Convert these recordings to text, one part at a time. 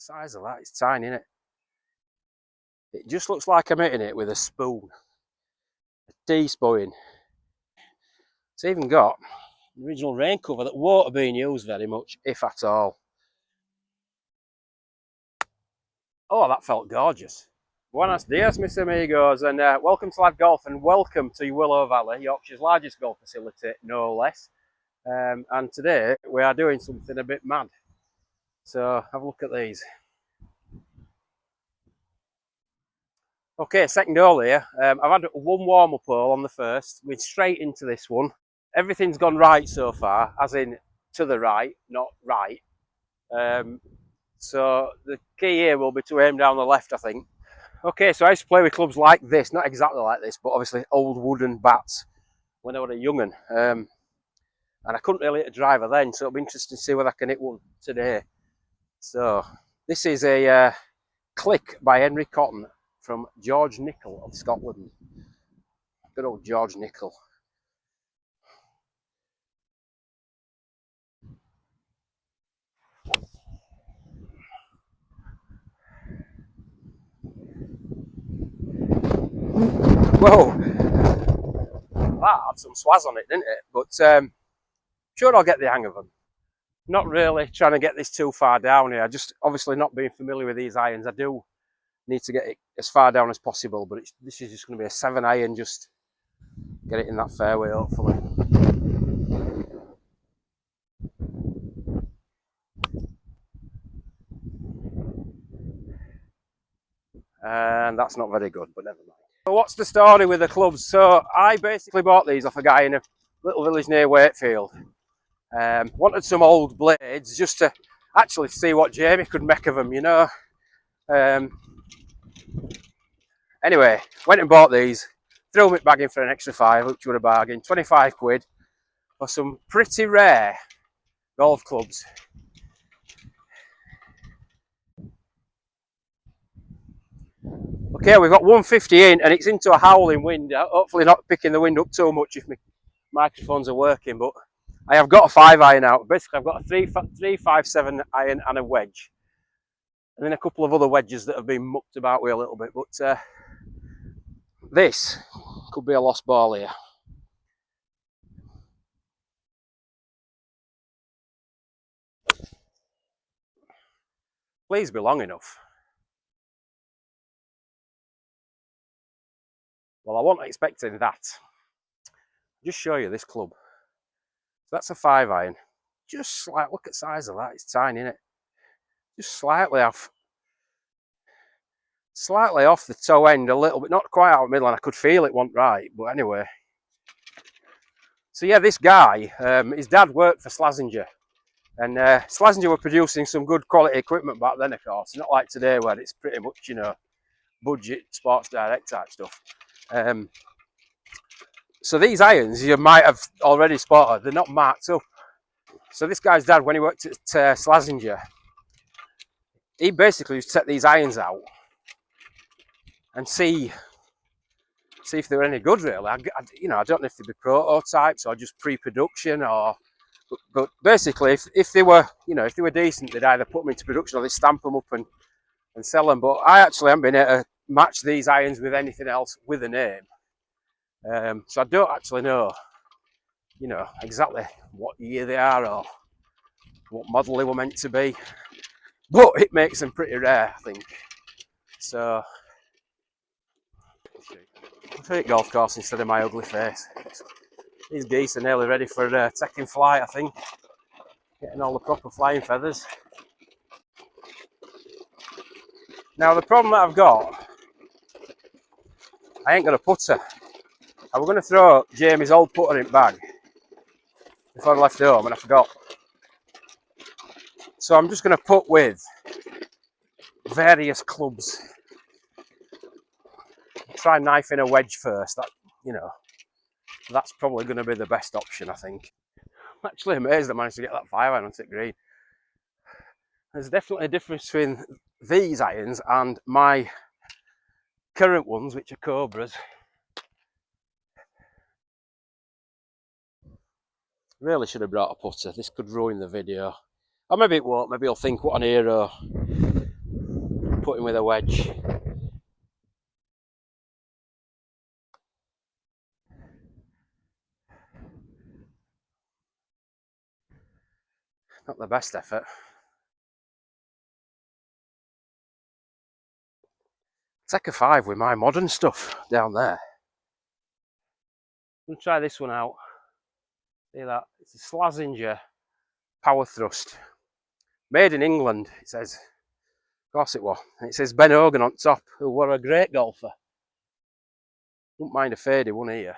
the size of that. It's tiny, isn't it? It just looks like I'm hitting it with a spoon. A teaspoon. It's even got the original rain cover that won't have been used very much, if at all. Oh, that felt gorgeous. Buenos dias, mis amigos, and welcome to Lad Golf, and welcome to Willow Valley, Yorkshire's largest golf facility, no less. And today we are doing something a bit mad. So have a look at these. Okay, second hole here. I've had one warm-up hole on the first. We're straight into this one. Everything's gone right so far, as in to the right, not right. So the key here will be to aim down the left, I think. Okay, so I used to play with clubs like this, not exactly like this, but obviously old wooden bats when I was a young'un. And I couldn't really hit a driver then, so it'll be interesting to see whether I can hit one today. So this is a Click by Henry Cotton from George Nicol of Scotland. Good old George Nicol. Whoa, that had some swaz on it, didn't it? But sure, I'll get the hang of them. Not really trying to get this too far down here. Just obviously not being familiar with these irons. I do need to get it as far down as possible, but this is just going to be a 7-iron, just get it in that fairway, hopefully. And that's not very good, but never mind. So what's the story with the clubs? So I basically bought these off a guy in a little village near Wakefield. Wanted some old blades just to actually see what Jamie could make of them, you know. Anyway, went and bought these, threw them bag in for an extra 5, which would a bargain, 25 quid for some pretty rare golf clubs. Okay, we've got 150 in and it's into a howling wind. Hopefully not picking the wind up too much if my microphones are working, but I have got a 5-iron out. Basically, I've got a 357 iron and a wedge. And then a couple of other wedges that have been mucked about with a little bit. But this could be a lost ball here. Please be long enough. Well, I wasn't expecting that. I'll just show you this club. So that's a 5-iron. Just like, look at the size of that. It's tiny, isn't it? Just slightly off the toe end a little bit, not quite out of the middle, and I could feel it wasn't right, but anyway. So yeah, this guy, his dad worked for Slazenger, and Slazenger were producing some good quality equipment back then, of course, not like today where it's pretty much, you know, budget Sports Direct type stuff. So these irons, you might have already spotted, they're not marked up. So this guy's dad, when he worked at Slazenger, he basically used to set these irons out and see if they were any good, really. I don't know if they'd be prototypes or just pre-production, or but basically if they were, you know, if they were decent, they'd either put them into production or they'd stamp them up and sell them. But I actually haven't been able to match these irons with anything else with a name, so I don't actually know, you know, exactly what year they are or what model they were meant to be, but it makes them pretty rare, I think. So I'll show you golf course instead of my ugly face. These geese are nearly ready for taking flight, I think. Getting all the proper flying feathers. Now the problem that I've got, I ain't got a putter. I was going to throw Jamie's old putter in bag before I left home and I forgot. So I'm just going to put with various clubs. Try knifing a wedge first. That, you know, that's probably going to be the best option, I think. I'm actually amazed I managed to get that 5-iron onto green. There's definitely a difference between these irons and my current ones, which are Cobras. Really should have brought a putter. This could ruin the video. Or maybe it won't. Maybe you'll think, what an hero. putting with a wedge. Not the best effort. Take a 5 with my modern stuff down there. I'm going to try this one out. See that? It's a Slazenger power thrust. Made in England, it says. Of course it was. And it says Ben Hogan on top, who were a great golfer. Wouldn't mind a faded one here.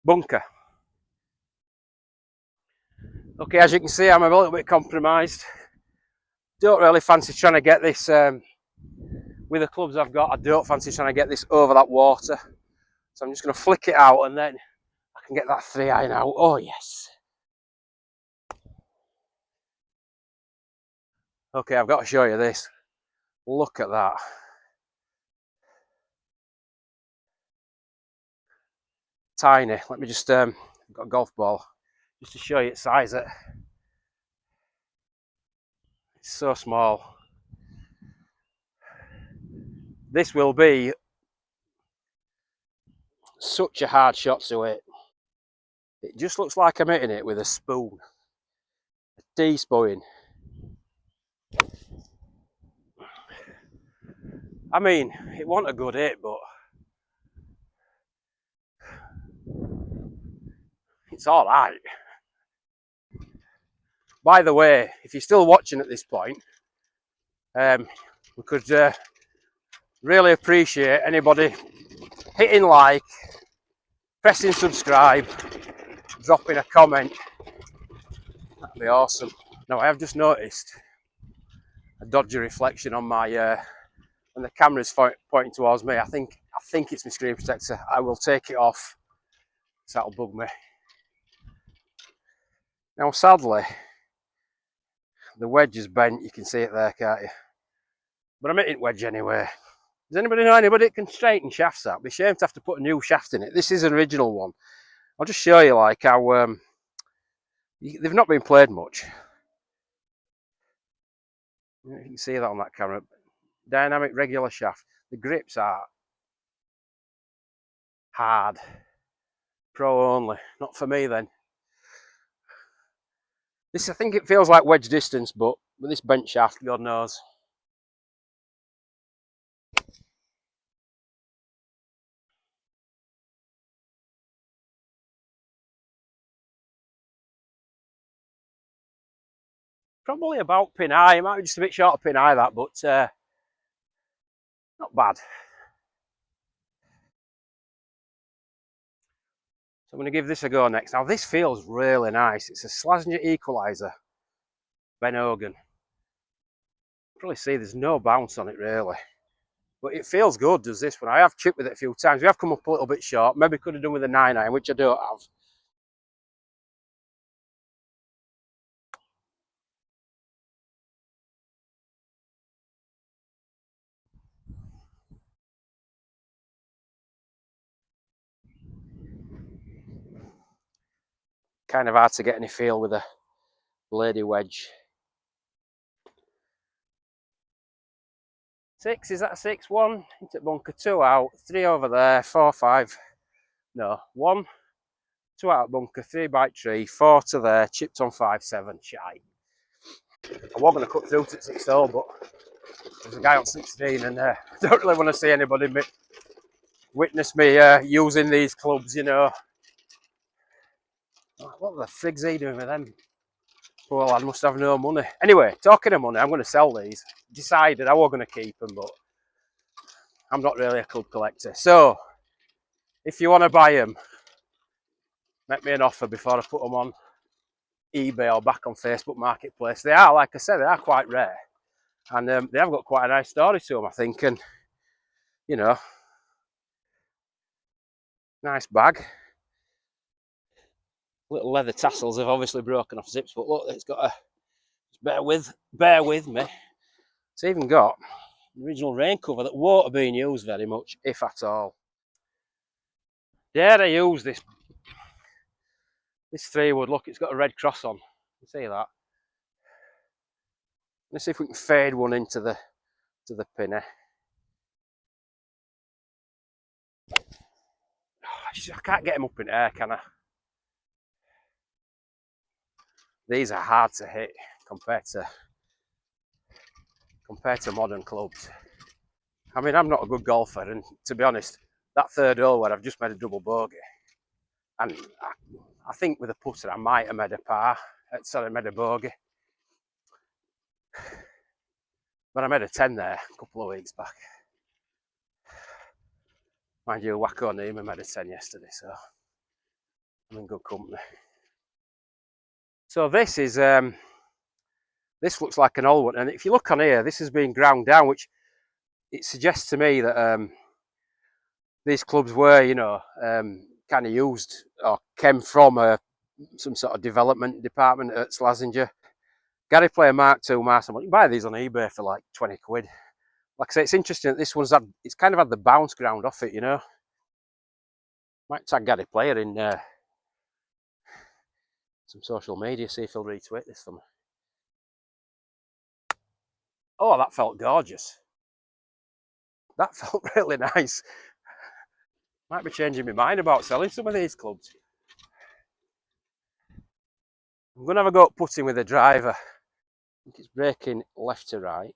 Bunker. Okay, as you can see, I'm a little bit compromised. Don't really fancy trying to get this, with the clubs I've got, I don't fancy trying to get this over that water. So I'm just going to flick it out and then I can get that 3-iron out. Oh, yes. Okay, I've got to show you this. Look at that. Tiny. Let me just, I've got a golf ball, just to show you its size. It's so small. This will be such a hard shot to hit. It just looks like I'm hitting it with a spoon. A teaspoon. I mean, it wasn't a good hit, but it's all right. By the way, if you're still watching at this point, we could really appreciate anybody hitting like, pressing subscribe, dropping a comment. That'd be awesome. Now, I have just noticed a dodgy reflection on my when the camera's pointing towards me. I think it's my screen protector. I will take it off, so that'll bug me. Now, sadly, the wedge is bent. You can see it there, can't you? But I'm hitting wedge anyway. Does anybody know anybody that can straighten shafts out? It'd be a shame to have to put a new shaft in it. This is an original one. I'll just show you like how they've not been played much. You can see that on that camera. Dynamic regular shaft. The grips are hard. Pro only. Not for me then. This, I think it feels like wedge distance, but with this bent shaft, God knows. Probably about pin high. It might be just a bit short of pin high, that, but not bad. So I'm going to give this a go next. Now, this feels really nice. It's a Slazenger equalizer. Ben Hogan. Probably see there's no bounce on it, really. But it feels good, does this one. I have chipped with it a few times. We have come up a little bit short. Maybe could have done with a 9-iron, which I don't have. Kind of hard to get any feel with a lady wedge. 6, is that a 6? 1 into bunker, 2 out, 3 over there, 4, 5. No, 1, 2 out bunker, 3 bite tree, 4 to there, chipped on 5, 7, shite. I was going to cut through to 6 hole, but there's a guy on 16 and I don't really want to see anybody witness me using these clubs, you know. What the frig's he doing with them? Poor lad must have no money. Anyway, talking of money, I'm going to sell these. Decided I was going to keep them, but I'm not really a club collector. So, if you want to buy them, make me an offer before I put them on eBay or back on Facebook Marketplace. They are, like I said, they are quite rare. And they have got quite a nice story to them, I think. And, you know, nice bag. Little leather tassels have obviously broken off zips, but look, it's got a, bear with me. It's even got the original rain cover that won't have been used very much, if at all. Dare I use this This 3-wood, look, it's got a red cross on. You see that? Let's see if we can fade one into the pinner. I can't get them up in air, can I? These are hard to hit compared to modern clubs. I mean, I'm not a good golfer, and to be honest, that third hole where I've just made a double bogey, and I think with a putter I might have made a par. Sorry, made a bogey, but I made a 10 there a couple of weeks back. Mind you, Wacko Nima made a 10 yesterday, so I'm in good company. So this is this looks like an old one, and if you look on here, this has been ground down, which it suggests to me that these clubs were, you know, kind of used or came from some sort of development department at Slazenger. Gary Player Mark II Master. You can buy these on eBay for like 20 quid. Like I say, it's interesting that this one's had, it's kind of had the bounce ground off it, you know. Might tag Gary Player in some social media, see if he'll retweet this for me. Oh, that felt gorgeous. That felt really nice. Might be changing my mind about selling some of these clubs. I'm going to have a go at putting with a driver. I think it's breaking left to right.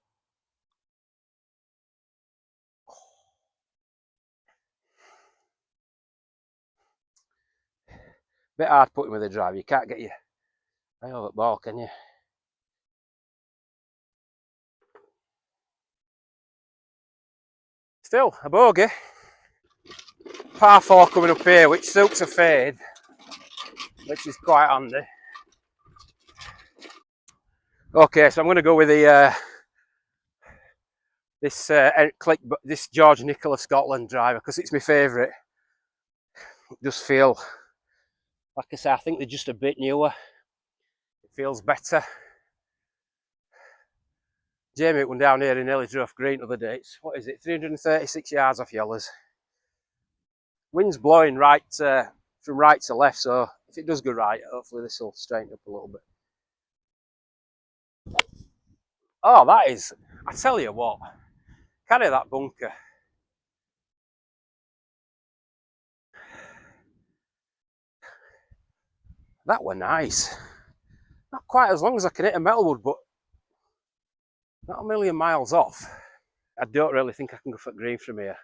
Bit hard putting with a driver. You can't get your eye over the ball, can you? Still, a bogey. Par 4 coming up here, which suits a fade, which is quite handy. Okay, so I'm going to go with the this George Nicholas Scotland driver because it's my favourite. Just feel, like I say, I think they're just a bit newer. It feels better. Jamie went down here in Ellisdrough Green the other day. It's, what is it, 336 yards off Yellers. Wind's blowing right from right to left, so if it does go right, hopefully this will straighten up a little bit. Oh, that is, I tell you what, carry that bunker. That were nice. Not quite as long as I can hit a metalwood, but not a million miles off. I don't really think I can go for green from here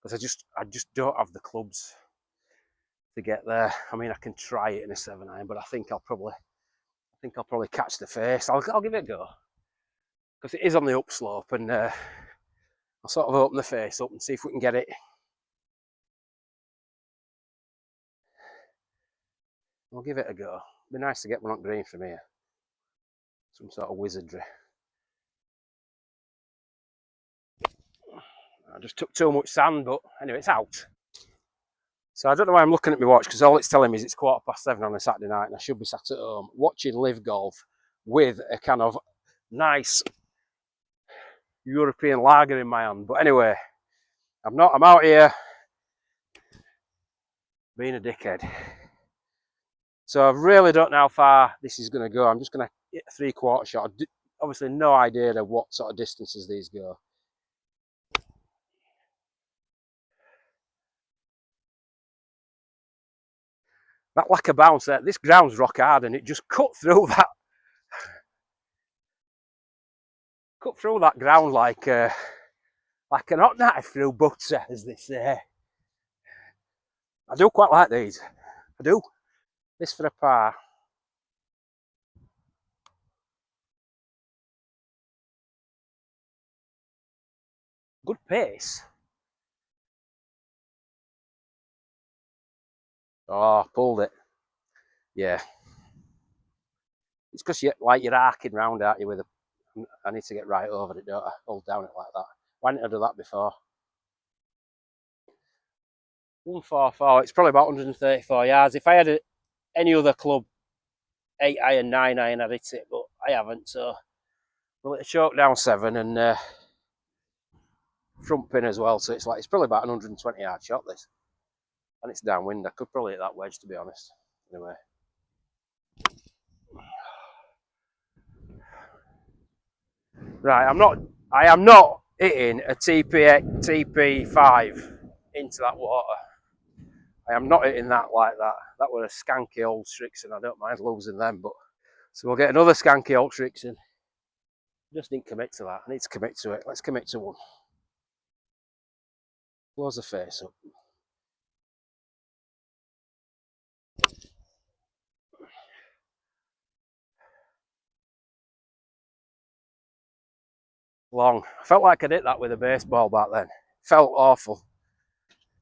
because I just don't have the clubs to get there. I mean, I can try it in a 7-iron, but I think I'll probably catch the face. I'll give it a go because it is on the upslope, and I'll sort of open the face up and see if we can get it. I'll give it a go. It'd be nice to get one on green from here. Some sort of wizardry. I just took too much sand, but anyway, it's out. So I don't know why I'm looking at my watch because all it's telling me is it's 7:15 on a Saturday night and I should be sat at home watching live golf with a kind of nice European lager in my hand. But anyway, I'm out here being a dickhead. So I really don't know how far this is going to go. I'm just going to hit a 3/4 shot. Obviously no idea of what sort of distances these go. That lack of bounce there, this ground's rock hard and it just cut through that ground like an hot knife through butter, as they say. I do quite like these. I do. This for a par. Good pace. Oh, pulled it. Yeah. It's because you're arcing round, aren't you? I need to get right over it, don't I? Hold down it like that. Why didn't I do that before? 144. It's probably about 134 yards. If I had any other club, 8-iron, 9-iron, I'd hit it, but I haven't. So we'll hit a choke down 7 and front pin as well. So it's probably about an 120 yard shot this, and it's downwind. I could probably hit that wedge, to be honest. Anyway. Right, I am not hitting a TP5 into that water. I am not hitting that like that. That was a skanky old Strixon. I don't mind losing them, but so we'll get another skanky old Strixon. Just didn't commit to that. I need to commit to it. Let's commit to one. Close the face up. Long. I felt like I'd hit that with a baseball bat then. Felt awful.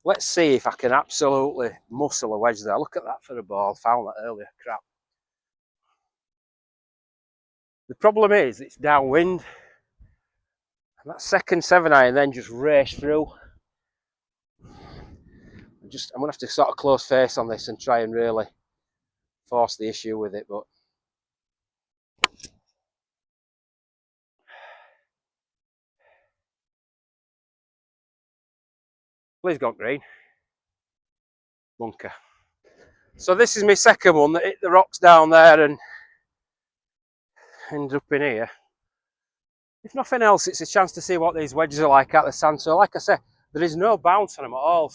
Let's see if I can absolutely muscle a wedge there. Look at that for a ball. Found that earlier. Crap. The problem is it's downwind. And that second 7-iron then just raced through. I'm going to have to sort of close face on this and try and really force the issue with it. But please go green. Bunker. So this is my second one that hit the rocks down there and ended up in here. If nothing else, it's a chance to see what these wedges are like at the sand. So like I said, there is no bounce on them at all.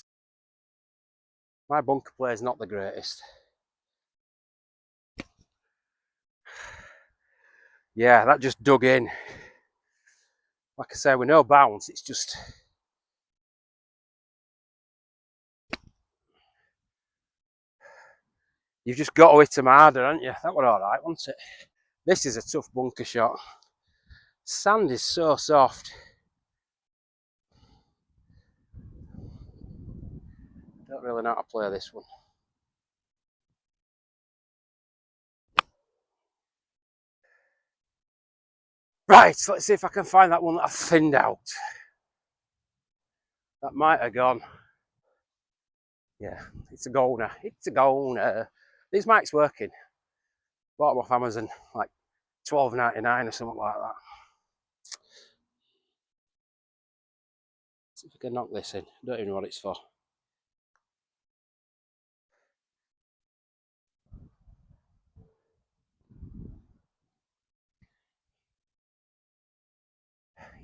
My bunker play is not the greatest. Yeah, that just dug in. Like I say, with no bounce, it's just... You've just got to hit them harder, haven't you? That was all right, wasn't it? This is a tough bunker shot. Sand is so soft. Don't really know how to play this one. Right, so let's see if I can find that one that I thinned out. That might have gone. Yeah, it's a goner. It's a goner. These mics working. Bought them off Amazon, like $12.99 or something like that. See if I can knock this in. Don't even know what it's for.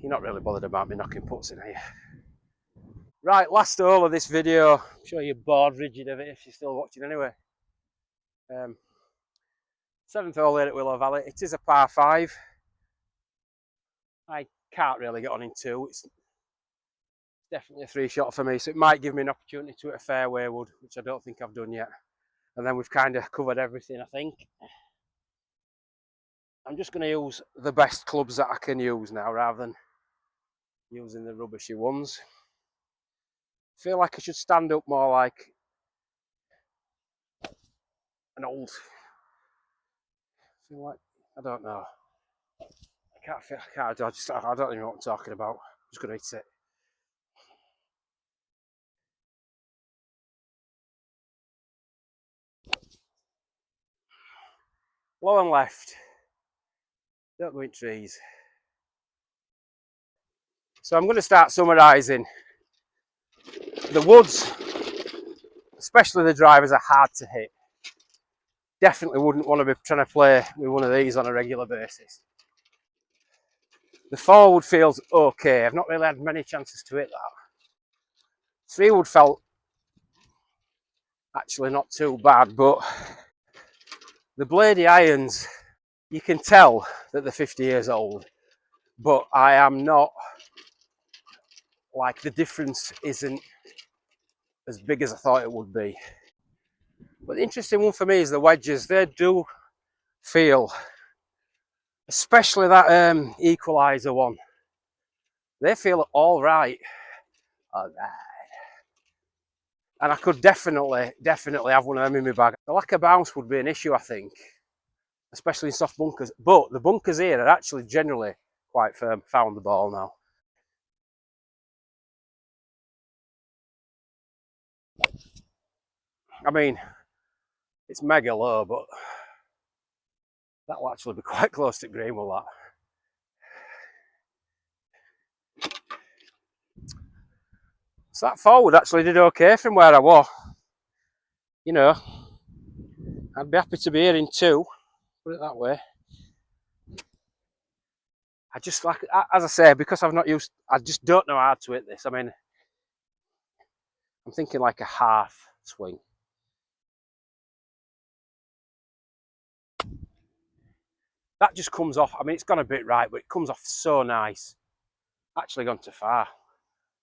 You're not really bothered about me knocking puts in, are you? Right, last hole of this video. I'm sure you're bored rigid of it if you're still watching anyway. 7th hole here at Willow Valley. It is a par 5. I can't really get on in 2. It's definitely a 3-shot for me, so it might give me an opportunity to hit a fairway wood, which I don't think I've done yet. And then we've kind of covered everything, I think. I'm just going to use the best clubs that I can use now, rather than using the rubbishy ones. I feel like I should stand up more like an old... I feel like... I don't know. I don't even know what I'm talking about. I'm just going to hit it. Low and left. Don't go in trees. So I'm going to start summarising. The woods, especially the drivers, are hard to hit. Definitely wouldn't want to be trying to play with one of these on a regular basis. The 4-wood feels okay. I've not really had many chances to hit that. 3-wood felt actually not too bad, but the bladey irons, you can tell that they're 50 years old, but I am not, like, the difference isn't as big as I thought it would be. But the interesting one for me is the wedges. They do feel, especially that equaliser one, they feel all right. All right. And I could definitely have one of them in my bag. The lack of bounce would be an issue, I think, especially in soft bunkers. But the bunkers here are actually generally quite firm. Found the ball now. I mean, it's mega low, but that will actually be quite close to green with that. So that 4-wood actually did okay from where I was. You know, I'd be happy to be here in 2, put it that way. I just like, as I say, because I've not used, I just don't know how to hit this. I mean, I'm thinking like a half swing. That just comes off. I mean, it's gone a bit right, but it comes off so nice. Actually gone too far.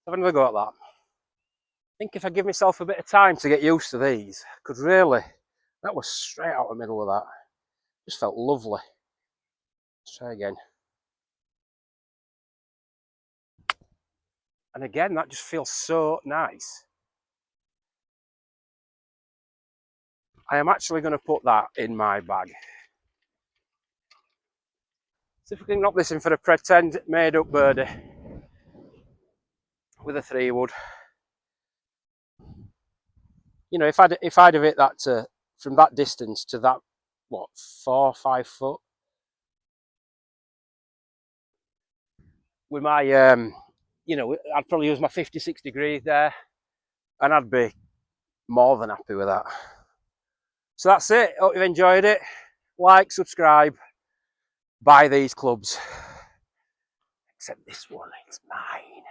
Have another go at that. I think if I give myself a bit of time to get used to these, I could really, that was straight out the middle of that. Just felt lovely. Let's try again. And again, that just feels so nice. I am actually going to put that in my bag. See if we can knock this in for a pretend made up birdie with a 3-wood. You know, if I'd have hit that to, from that distance to that, what, 4 or 5 foot, with my you know, I'd probably use my 56 degrees there, and I'd be more than happy with that. So that's it. Hope you've enjoyed it. Like, subscribe, buy these clubs. Except this one, it's mine.